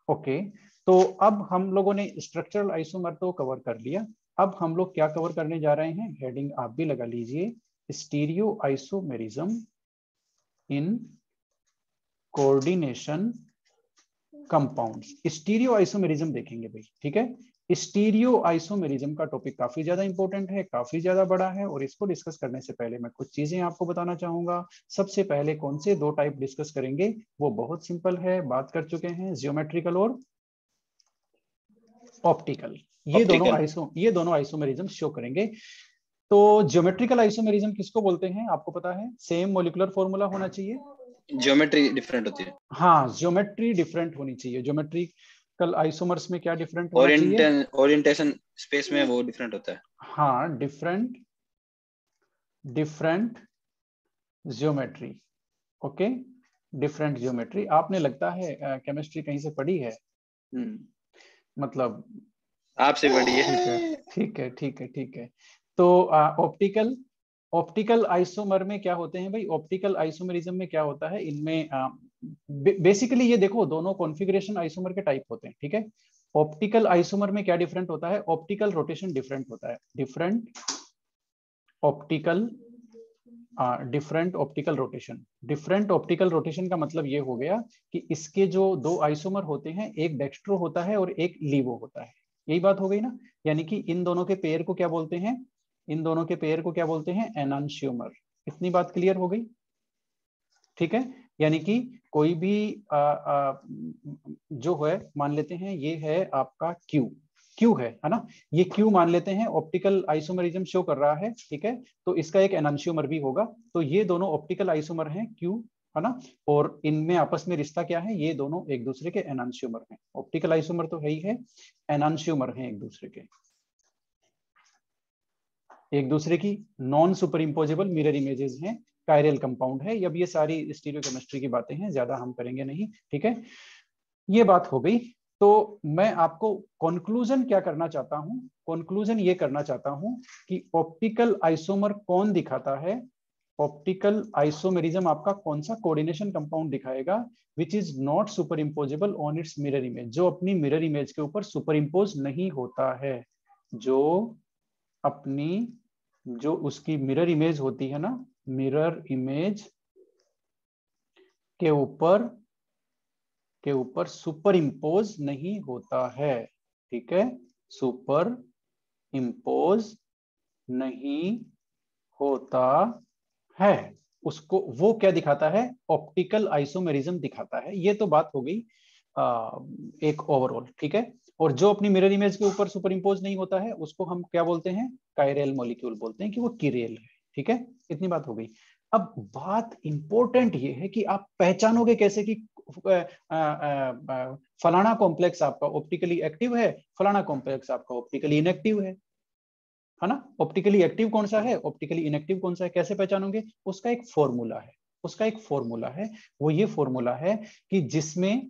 Okay, तो अब हम लोगों ने स्ट्रक्चरल आइसोमर तो कवर कर लिया। अब हम लोग क्या कवर करने जा रहे हैं, हेडिंग आप भी लगा लीजिए, stereo isomerism in coordination compounds. Stereo isomerism देखेंगे भाई, ठीक है। स्टीरियो आइसोमेरिज्म का टॉपिक काफी ज्यादा इंपॉर्टेंट है, काफी ज्यादा बड़ा है, और इसको डिस्कस करने से पहले मैं कुछ चीजें आपको बताना चाहूंगा। सबसे पहले कौन से दो टाइप डिस्कस करेंगे, वो बहुत सिंपल है, बात कर चुके हैं, जियोमेट्रिकल और ऑप्टिकल। ये दोनों आइसोमेरिज्म शो करेंगे। तो ज्योमेट्रिकल आइसोमेरिज्म किसको बोलते हैं, आपको पता है, सेम मॉलिक्यूलर फॉर्मूला होना चाहिए। ज्योमेट्री डिफरेंट होती है। हाँ, ज्योमेट्री डिफरेंट होनी चाहिए। ज्योमेट्रिकल आइसोमर्स में क्या डिफरेंट होना चाहिए, ओरिएंटेशन स्पेस में वो डिफरेंट होता है। हाँ, different geometry. Okay, different geometry आपने लगता है केमिस्ट्री कहीं से पढ़ी है, मतलब आपसे बड़ी है। ठीक है, ठीक है, ठीक है, ठीक है। तो ऑप्टिकल आइसोमर में क्या होते हैं भाई, ऑप्टिकल आइसोमरिज्म में क्या होता है, इनमें बेसिकली ये देखो, दोनों कॉन्फ़िगरेशन आइसोमर के टाइप होते हैं, ठीक है। ऑप्टिकल आइसोमर में क्या डिफरेंट होता है, ऑप्टिकल रोटेशन डिफरेंट होता है, ऑप्टिकल डिफरेंट ऑप्टिकल रोटेशन का मतलब ये हो गया कि इसके जो दो आइसोमर होते हैं, एक डेक्स्ट्रो होता है और एक लीवो होता है। यही बात हो गई ना, यानी कि इन दोनों के पेयर को क्या बोलते हैं, इन दोनों के पेयर को क्या बोलते हैं, एनांशियोमर। इतनी बात क्लियर हो गई, ठीक है। यानी कि कोई भी जो है, मान लेते हैं ये है आपका क्यू है ना, ये क्यू मान लेते हैं, ऑप्टिकल आइसोमरिज्म शो कर रहा है, ठीक है। तो इसका एक एनांशियोमर भी होगा। तो ये दोनों ऑप्टिकल आइसोमर हैं, क्यू, है ना। और इनमें आपस में रिश्ता क्या है, ये दोनों एक दूसरे के एनांशियोमर हैं। ऑप्टिकल आइसोमर तो है ही है, एनांशियोमर हैं एक दूसरे की non super imposable mirror images हैं, कायरल कंपाउंड है। अब ये सारी स्टीरियोकेमिस्ट्री की बातें हैं, ज्यादा हम करेंगे नहीं, ठीक है। ये बात हो गई। तो मैं आपको कंक्लूजन क्या करना चाहता हूं, कंक्लूजन ये करना चाहता हूं कि ऑप्टिकल आइसोमर कौन दिखाता है, ऑप्टिकल आइसोमेरिज्म आपका कौन सा कोऑर्डिनेशन कंपाउंड दिखाएगा, which is not super imposable on it's mirror image, जो अपनी मिरर इमेज के ऊपर सुपर इम्पोज नहीं होता है, जो अपनी जो उसकी मिरर इमेज होती है ना, मिरर इमेज के ऊपर सुपर इम्पोज नहीं होता है, ठीक है, सुपर इम्पोज नहीं होता है। उसको वो क्या दिखाता है, ऑप्टिकल आइसोमेरिज्म दिखाता है। ये तो बात हो गई एक ओवरऑल, ठीक है। और जो अपनी मिरर इमेज के ऊपर सुपर इम्पोज नहीं होता है, उसको हम क्या बोलते हैं, कायरल मॉलिक्यूल बोलते हैं, कि वो किरेल है, ठीक है। इतनी बात हो गई। अब बात इंपॉर्टेंट ये है कि आप पहचानोगे कैसे कि फलाना कॉम्प्लेक्स आपका ऑप्टिकली एक्टिव है, फलाना कॉम्प्लेक्स आपका ऑप्टिकली इनएक्टिव है ना। ऑप्टिकली एक्टिव कौन सा है, ऑप्टिकली इनएक्टिव कौन सा है, कैसे पहचानोगे, उसका एक फॉर्मूला है, वो ये फॉर्मूला है कि जिसमें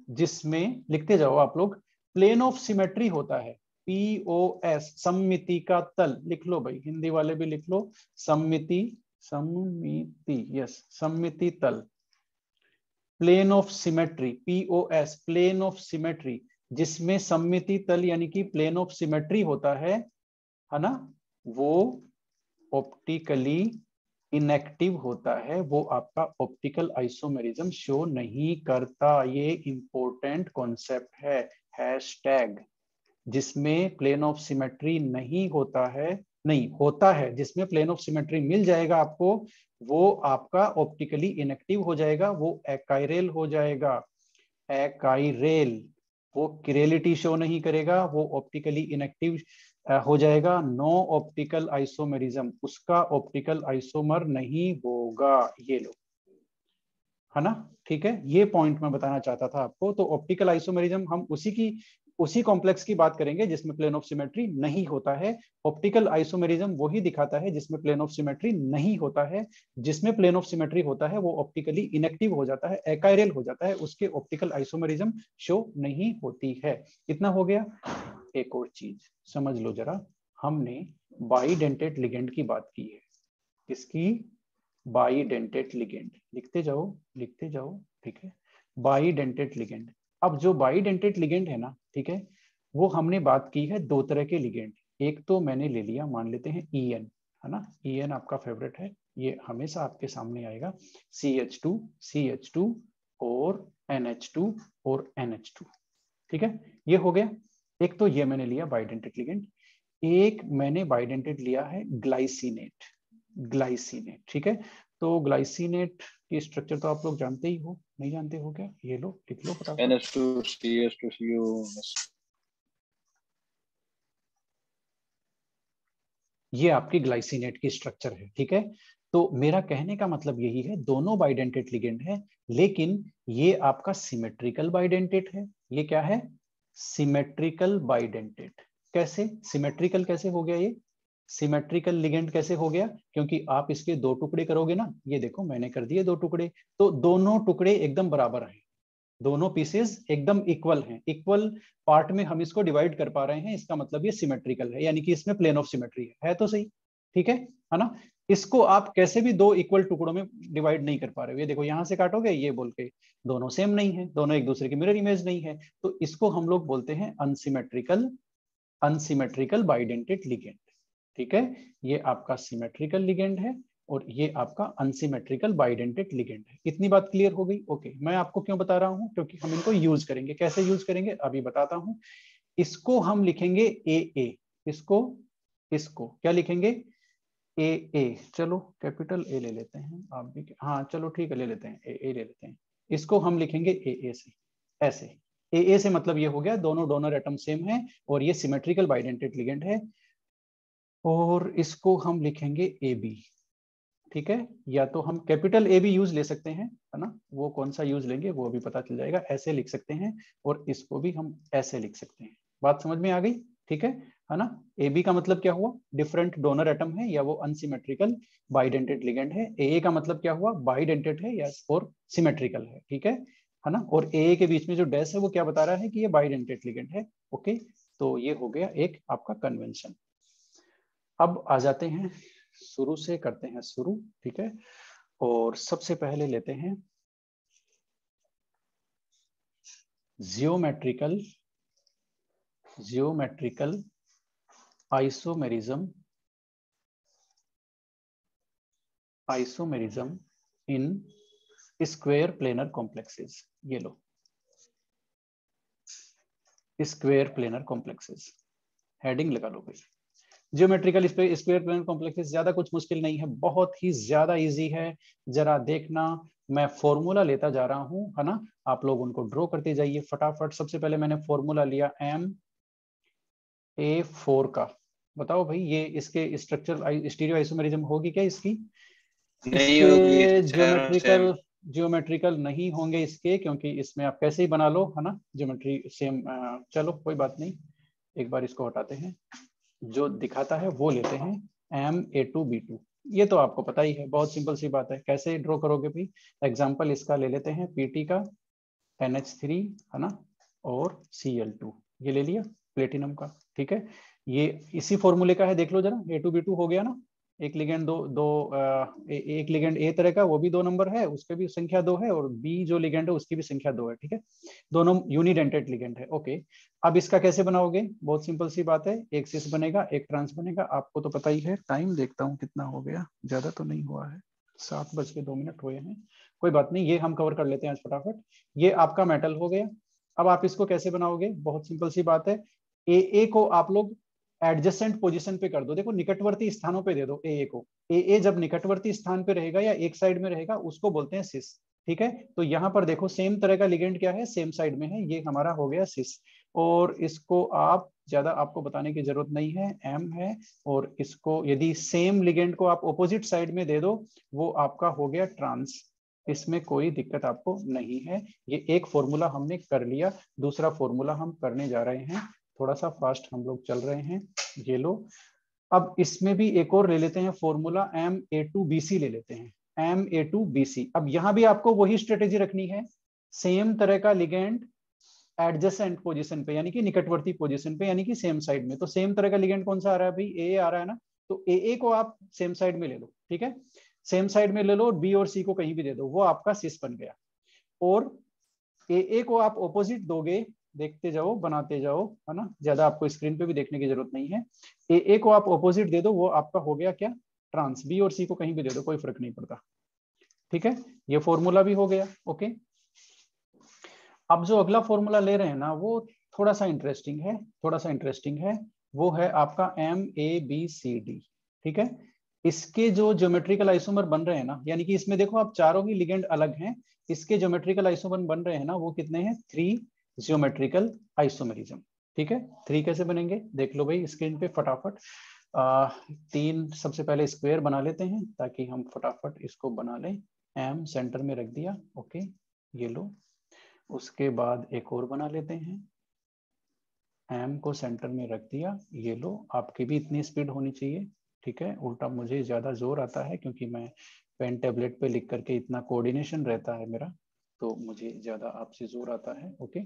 जिसमें लिखते जाओ आप लोग, प्लेन ऑफ सिमेट्री होता है, POS, सममिति का तल, लिख लो भाई, हिंदी वाले भी लिख लो, सममिति यस, सममिति तल, plane of symmetry, POS, plane of symmetry, जिसमें सममिति तल यानी कि प्लेन ऑफ सिमेट्री होता है ना, वो ऑप्टिकली इनएक्टिव होता है, वो आपका ऑप्टिकल आइसोमेरिज्म शो नहीं करता। ये इंपॉर्टेंट कॉन्सेप्ट है, हैशटैग। जिसमें प्लेन ऑफ सिमेट्री नहीं होता है, नहीं होता है, जिसमें प्लेन ऑफ सिमेट्री मिल जाएगा आपको, वो आपका ऑप्टिकली इनएक्टिव हो जाएगा, वो एकाइरेल हो जाएगा, एकाइरेल। वो किरेलिटी शो नहीं करेगा, वो ऑप्टिकली इनएक्टिव हो जाएगा, नो ऑप्टिकल आइसोमेरिज्म, उसका ऑप्टिकल आइसोमर नहीं होगा। ये लो, है ना, ठीक है। ये पॉइंट मैं बताना चाहता था आपको। तो ऑप्टिकल आइसोमेरिज्म हम उसी कॉम्प्लेक्स की बात करेंगे जिसमें प्लेन ऑफ सिमेट्री नहीं होता है। ऑप्टिकल आइसोमेरिज्म वही दिखाता है जिसमें प्लेन ऑफ सिमेट्री नहीं होता है। जिसमें प्लेन ऑफ सिमेट्री होता है वो ऑप्टिकली इनएक्टिव हो जाता है, एकाइरल हो जाता है, उसके ऑप्टिकल आइसोमेरिज्म शो नहीं होती है। इतना हो गया। एक और चीज समझ लो जरा, हमने बाइडेंटेट लिगेंड की बात की है। इसकी बाइडेंटेट लिगेंड, लिखते जाओ, ठीक है, बाइडेंटेट लिगेंड। अब जो बाइडेंटेट लिगेंड है ना, ठीक है, वो हमने बात की है दो तरह के लिगेंड। एक तो मैंने ले लिया, मान लेते हैं EN, है ना, EN आपका फेवरेट है, ये हमेशा आपके सामने आएगा, CH2 CH2 और NH2 और NH2, ठीक है, ये हो गया। एक तो ये मैंने लिया बाइडेंटेट लिगेंड। एक मैंने बाइडेंटेट लिया है ग्लाइसिनेट, ग्लाइसिनेट, ठीक है। तो ग्लाइसिनेट की स्ट्रक्चर तो आप लोग जानते ही हो, नहीं जानते हो क्या? ये लो लिख लो फटाफट। NH2CH2CU। ये आपकी ग्लाइसिनेट की स्ट्रक्चर है, ठीक है। तो मेरा कहने का मतलब यही है, दोनों बाइडेंटेट लिगेंड है, लेकिन ये आपका सिमेट्रिकल बाइडेंटेट है। ये क्या है? Symmetrical bidentate. कैसे सिमेट्रिकल कैसे हो गया? ये सिमेट्रिकल लिगेंड कैसे हो गया? क्योंकि आप इसके दो टुकड़े करोगे ना, ये देखो मैंने कर दिए दो टुकड़े, तो दोनों टुकड़े एकदम बराबर हैं, दोनों पीसेस एकदम इक्वल हैं, इक्वल पार्ट में हम इसको डिवाइड कर पा रहे हैं, इसका मतलब ये सिमेट्रिकल है, यानी कि इसमें प्लेन ऑफ सिमेट्री है तो सही, ठीक है ना। इसको आप कैसे भी दो इक्वल टुकड़ों में डिवाइड नहीं कर पा रहे हो, ये देखो यहां से काटोगे ये बोल के, दोनों सेम नहीं है, दोनों एक दूसरे की मिरर इमेज नहीं है, तो इसको हम लोग बोलते हैं अनसिमेट्रिकल, अनसिमेट्रिकल बाइडेंटेट लिगेंड, ठीक है। ये आपका सिमेट्रिकल लिगेंड है और ये आपका अनसिमेट्रिकल बाइडेंटेट लिगेंड है। इतनी बात क्लियर हो गई? ओके, मैं आपको क्यों बता रहा हूं, क्योंकि हम इनको यूज करेंगे। कैसे यूज करेंगे अभी बताता हूं। इसको हम लिखेंगे AA, इसको, इसको क्या लिखेंगे? AA, चलो कैपिटल A ले लेते हैं, आप भी, हाँ चलो ठीक है ले लेते हैं, AA ले लेते हैं। इसको हम लिखेंगे AA से, ऐसे। AA से मतलब ये हो गया दोनों डोनर एटम सेम है और ये सिमेट्रिकल बाइडेंटेट लिगेंड है। और इसको हम लिखेंगे AB, ठीक है। या तो हम कैपिटल A भी यूज ले सकते हैं, है ना, वो कौन सा यूज लेंगे वो अभी पता चल जाएगा। ऐसे लिख सकते हैं और इसको भी हम ऐसे लिख सकते हैं। बात समझ में आ गई? ठीक है ना। AB का मतलब क्या हुआ? डिफरेंट डोनर एटम है या वो अनसिमेट्रिकल बाइडेंटेट लिगेंड है। AA का मतलब क्या हुआ? बाइडेंटेट है या और सिमेट्रिकल है, ठीक है ना। और AA के बीच में जो डैश है वो क्या बता रहा है कि ये बाइडेंटेट लिगेंड है। ओके, तो ये हो गया एक आपका कन्वेंशन। अब आ जाते हैं, शुरू से करते हैं शुरू, ठीक है। और सबसे पहले लेते हैं geometrical, geometrical isomerism, isomerism in square planar complexes. ये लो, स्क्वायर प्लेनर कॉम्प्लेक्सेस, हेडिंग लगा लो भाई। जियोमेट्रिकल स्क्वायर प्लेनर कॉम्प्लेक्सेस ज्यादा कुछ मुश्किल नहीं है, बहुत ही ज्यादा इजी है। जरा देखना, मैं फॉर्मूला लेता जा रहा हूं, है ना, आप लोग उनको ड्रॉ करते जाइए फटाफट। सबसे पहले मैंने फॉर्मूला लिया MA4 का। बताओ भाई, ये इसके स्ट्रक्चर स्टीरियो आइसोमेरिज्म होगी क्या इसकी? नहीं होगी इसके सर, सेम। ज्योमेट्रिकल, ज्योमेट्रिकल नहीं होंगे इसके, क्योंकि इसमें आप कैसे ही बना लो, है ना, ज्योमेट्री सेम। चलो कोई बात नहीं, एक बार इसको हटाते हैं, जो दिखाता है वो लेते हैं MA2B2। ये तो आपको पता ही है, बहुत सिंपल सी बात है। कैसे ड्रॉ करोगे भाई? एग्जांपल इसका ले लेते हैं, PT का NH3, है ना, और Cl2, ये ले लिया प्लेटिनम का, ठीक है। ये इसी फॉर्मूले का है, देख लो जरा, A2B2 हो गया ना। एक लिगेंड एक लिगेंड A तरह का, वो भी 2 नंबर है, उसके भी संख्या 2 है, और B जो लिगेंड है उसकी भी संख्या 2 है, ठीक है। दोनों यूनिडेंटेड लिगेंड है। ओके, अब इसका कैसे बनाओगे? बहुत सिंपल सी बात है, एक सिस बनेगा एक ट्रांस बनेगा, आपको तो पता ही है। टाइम देखता हूँ कितना हो गया, ज्यादा तो नहीं हुआ है, 7:02 हुए हैं। कोई बात नहीं, ये हम कवर कर लेते हैं आज फटाफट। ये आपका मेटल हो गया। अब आप इसको कैसे बनाओगे? बहुत सिंपल सी बात है, AA को आप लोग एडजेसेंट पोजीशन पे कर दो, देखो निकटवर्ती स्थानों पे दे दो AA को। AA जब निकटवर्ती स्थान पे रहेगा या एक साइड में रहेगा उसको बोलते हैं सिस, ठीक है। तो यहाँ पर देखो सेम तरह का लिगेंड क्या है, सेम साइड में है, ये हमारा हो गया सिस। और इसको आप ज्यादा आपको बताने की जरूरत नहीं है, M है। और इसको यदि सेम लिगेंड को आप ऑपोजिट साइड में दे दो, वो आपका हो गया ट्रांस। इसमें कोई दिक्कत आपको नहीं है। ये एक फॉर्मूला हमने कर लिया, दूसरा फॉर्मूला हम करने जा रहे हैं, थोड़ा सा फास्ट हम लोग चल रहे हैं। ये लो, अब इसमें भी एक और ले लेते हैं फॉर्मूला, MA2BC ले लेते हैं, MA2BC। अब यहां भी आपको वही स्ट्रेटेजी रखनी है, सेम तरह का लिगेंड एडजेसेंट पोजीशन पे, यानी कि निकटवर्ती पोजीशन पे, यानी कि सेम साइड में। तो सेम तरह का लिगेंड कौन सा आ रहा है भाई? AA आ रहा है ना, तो AA को आप सेम साइड में ले लो, ठीक है, सेम साइड में ले लो, और B और C को कहीं भी दे दो, वो आपका सिस बन गया। और ए को आप ऑपोजिट दोगे, देखते जाओ बनाते जाओ, है ना, ज्यादा आपको स्क्रीन पे भी देखने की जरूरत नहीं है। ए को आप ऑपोजिट दे दो, वो आपका हो गया क्या, ट्रांस। बी और सी को कहीं भी दे दो, कोई फर्क नहीं पड़ता। ठीक है, ये फॉर्मूला भी हो गया। ओके, अब जो अगला फॉर्मूला ले रहे हैं ना, वो थोड़ा सा इंटरेस्टिंग है, थोड़ा सा इंटरेस्टिंग है। वो है आपका MABCD। ठीक है, इसके जो ज्योमेट्रिकल आइसोमर बन रहे हैं ना, यानी कि इसमें देखो आप चारों ही लिगेंड अलग हैं, इसके ज्योमेट्रिकल आइसोमर बन रहे हैं ना, वो कितने हैं, 3 ज्योमेट्रिकल आइसोमरिज्म। ठीक है, 3 कैसे बनेंगे देख लो भाई स्क्रीन पे फटाफट। 3 सबसे पहले स्क्वायर बना लेते हैं ताकि हम फटाफट इसको बना लें। एम सेंटर में रख दिया, ओके, ये लो। उसके बाद एक और बना लेते हैं, एम को सेंटर में रख दिया, ये लो। आपकी भी इतनी स्पीड होनी चाहिए। ठीक है, उल्टा मुझे ज्यादा जोर आता है क्योंकि मैं पेन टैबलेट पे लिख करके इतना कोऑर्डिनेशन रहता है मेरा, तो मुझे ज्यादा आपसे जोर आता है। ओके,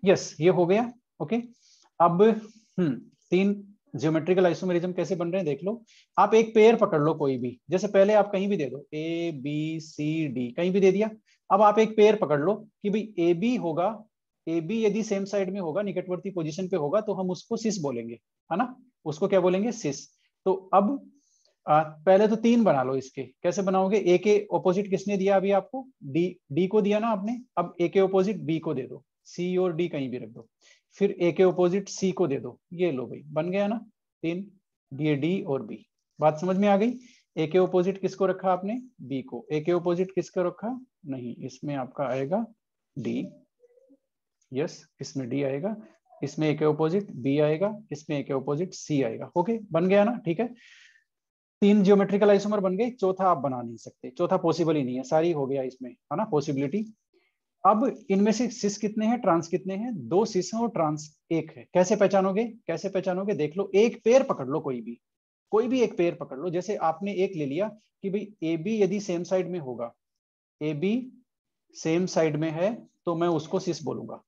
यस, ये हो गया। ओके, अब 3 ज्योमेट्रिकल आइसोमेरिज्म कैसे बन रहे हैं देख लो। आप एक पेयर पकड़ लो कोई भी, जैसे पहले आप कहीं भी दे दो, ABCD कहीं भी दे दिया। अब आप एक पेयर पकड़ लो कि भाई AB होगा, AB यदि सेम साइड में होगा, निकटवर्ती पोजीशन पे होगा, तो हम उसको सिस बोलेंगे, है ना, उसको क्या बोलेंगे, सिस। तो अब पहले तो 3 बना लो इसके। कैसे बनाओगे, ए के ऑपोजिट किसने दिया अभी आपको, डी को दिया ना आपने। अब ए के ऑपोजिट बी को दे दो, सी और डी कहीं भी रख दो। फिर ए के ऑपोजिट सी को दे दो, ये लो भाई, बन गया ना 3, डी और बी। बात समझ में आ गई। ए के ऑपोजिट किसको रखा आपने, बी को। ए के ऑपोजिट किसको रखा, नहीं, इसमें आपका आएगा डी। यस, इसमें डी आएगा, इसमें ए के ऑपोजिट बी आएगा, इसमें ए के ऑपोजिट सी आएगा। ओके, बन गया ना। ठीक है, 3 ज्योमेट्रिकल आइसोमर बन गए, चौथा आप बना नहीं सकते, चौथा पॉसिबल ही नहीं है, सारी हो गया इसमें, है ना, पॉसिबिलिटी। अब इनमें से सिस कितने हैं, ट्रांस कितने हैं, 2 सिस हैं और ट्रांस 1 है। कैसे पहचानोगे, कैसे पहचानोगे देख लो, एक पेयर पकड़ लो, कोई भी एक पेयर पकड़ लो। जैसे आपने एक ले लिया कि भाई ए बी यदि सेम साइड में होगा, ए बी सेम साइड में है, तो मैं उसको सिस बोलूंगा।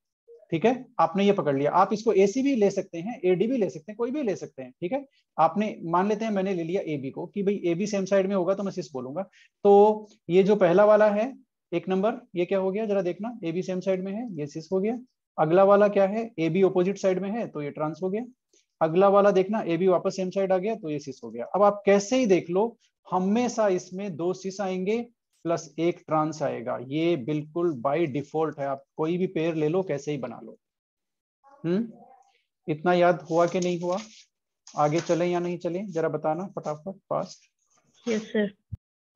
ठीक है, आपने ये पकड़ लिया। आप इसको AC भी ले सकते हैं, AD भी ले सकते हैं, कोई भी ले सकते हैं। ठीक है, आपने मान लेते हैं मैंने ले लिया AB को कि भाई AB सेम साइड में होगा तो मैं सिस बोलूंगा। तो ये जो पहला वाला है 1 नंबर, ये क्या हो गया जरा देखना, AB सेम साइड में है, ये सिस हो गया। अगला वाला क्या है, AB ऑपोजिट साइड में है, तो ये ट्रांस हो गया। अगला वाला देखना, AB वापस सेम साइड आ गया, तो ये सिस हो गया। अब आप कैसे ही देख लो, हमेशा इसमें 2 सिस आएंगे प्लस 1 ट्रांस आएगा, ये बिल्कुल बाय डिफॉल्ट है। आप कोई भी पेयर ले लो, कैसे ही बना लो। इतना याद हुआ कि नहीं हुआ, आगे चलें या नहीं चलें, जरा बताना फटाफट, फास्ट। Yes sir.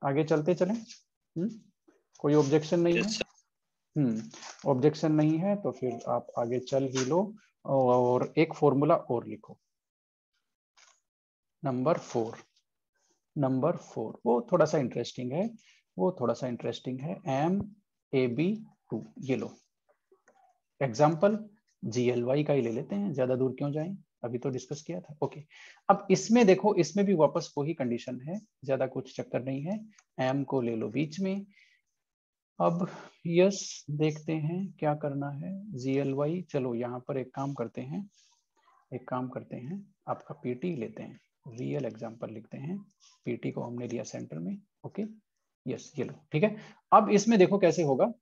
आगे चलते चलें। कोई ऑब्जेक्शन नहीं Yes, है। ऑब्जेक्शन नहीं है तो फिर आप आगे चल ही लो। और एक फॉर्मूला और लिखो, नंबर 4। वो थोड़ा सा इंटरेस्टिंग है, MAB2। ये लो एग्जाम्पल, GLY का ही ले लेते हैं, ज्यादा दूर क्यों जाएं, अभी तो डिस्कस किया था। ओके, अब इसमें देखो, इसमें भी वापस वही कंडीशन है, ज्यादा कुछ चक्कर नहीं है। M को ले लो बीच में। अब यस, देखते हैं क्या करना है। GLY, चलो यहाँ पर एक काम करते हैं, आपका PT लेते हैं, रियल एग्जाम्पल लिखते हैं। PT को हमने लिया सेंटर में। ओके, यस, ये लो। ठीक है, अब इसमें देखो कैसे होगा।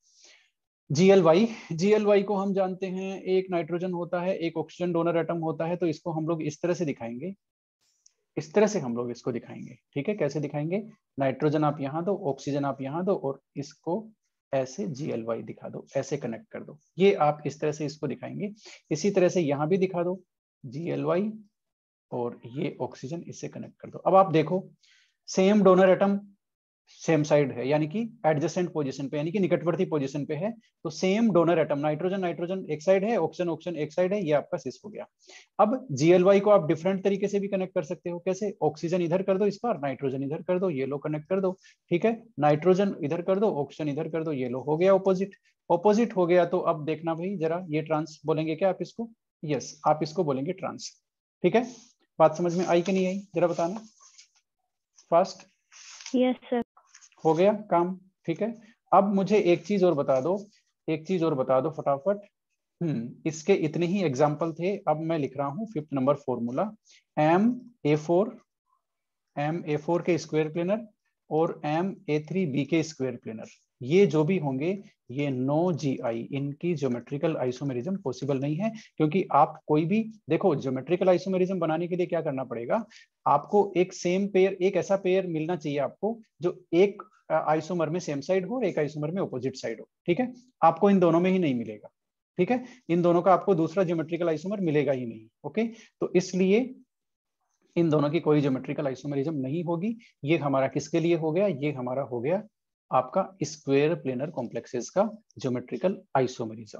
GLY को हम जानते हैं, एक नाइट्रोजन होता है, एक ऑक्सीजन डोनर एटम होता है, तो इसको हम लोग इस तरह से दिखाएंगे, इस तरह से हम लोग इसको दिखाएंगे। ठीक है, कैसे दिखाएंगे, नाइट्रोजन आप यहाँ दो, ऑक्सीजन आप यहाँ दो, और इसको ऐसे GLY दिखा दो, ऐसे कनेक्ट कर दो, ये आप इस तरह से इसको दिखाएंगे। इसी तरह से यहाँ भी दिखा दो GLY, और ये ऑक्सीजन, इससे कनेक्ट कर दो। अब आप देखो, same donor atom same side है, यानी कि एडजेसेंट पोजीशन पे, यानी कि निकटवर्ती पोजीशन पे है, तो सेम डोनर एटम, नाइट्रोजन एक साइड है, ऑक्सीजन एक साइड है, ये आपका सिस हो गया। अब GLY को आप डिफरेंट तरीके से भी कनेक्ट कर सकते हो। कैसे, ऑक्सीजन इधर कर दो, इस पर नाइट्रोजन इधर कर दो, ये लो कनेक्ट कर दो। ठीक है, नाइट्रोजन इधर कर दो, ऑक्सीजन इधर कर दो, ये लो हो गया ऑपोजिट हो गया। तो अब देखना भाई जरा, ये ट्रांस बोलेंगे क्या आप इसको, यस, आप इसको बोलेंगे ट्रांस। ठीक है, बात समझ में आई कि नहीं आई, जरा बताना फास्ट। Yes sir. हो गया काम। ठीक है, अब मुझे एक चीज और बता दो, फटाफट। इसके इतने ही एग्जाम्पल थे। अब मैं लिख रहा हूं 5th नंबर फॉर्मूला, MA4 के स्क्वायर प्लेनर और MA3B के स्क्वायर प्लेनर। ये जो भी होंगे ये नो GI, इनकी ज्योमेट्रिकल आइसोमेरिज्म पॉसिबल नहीं है, क्योंकि आप कोई भी देखो ज्योमेट्रिकल आइसोमेरिज्म बनाने के लिए क्या करना पड़ेगा, आपको एक सेम पेयर, एक ऐसा पेयर मिलना चाहिए आपको जो एक आइसोमर में सेम साइड हो और एक आइसोमर में ऑपोजिट साइड हो, ठीक है। आपको इन दोनों में ही नहीं मिलेगा, ठीक है, इन दोनों का आपको दूसरा ज्योमेट्रिकल आइसोमर मिलेगा ही नहीं, ओके। तो इसलिए इन दोनों की कोई ज्योमेट्रिकल आइसोमेरिज्म नहीं होगी। ये हमारा किसके लिए हो गया, ये हमारा हो गया आपका स्क्वायर प्लेनर कॉम्प्लेक्सेस का ज्योमेट्रिकल आइसोमेरिज्म।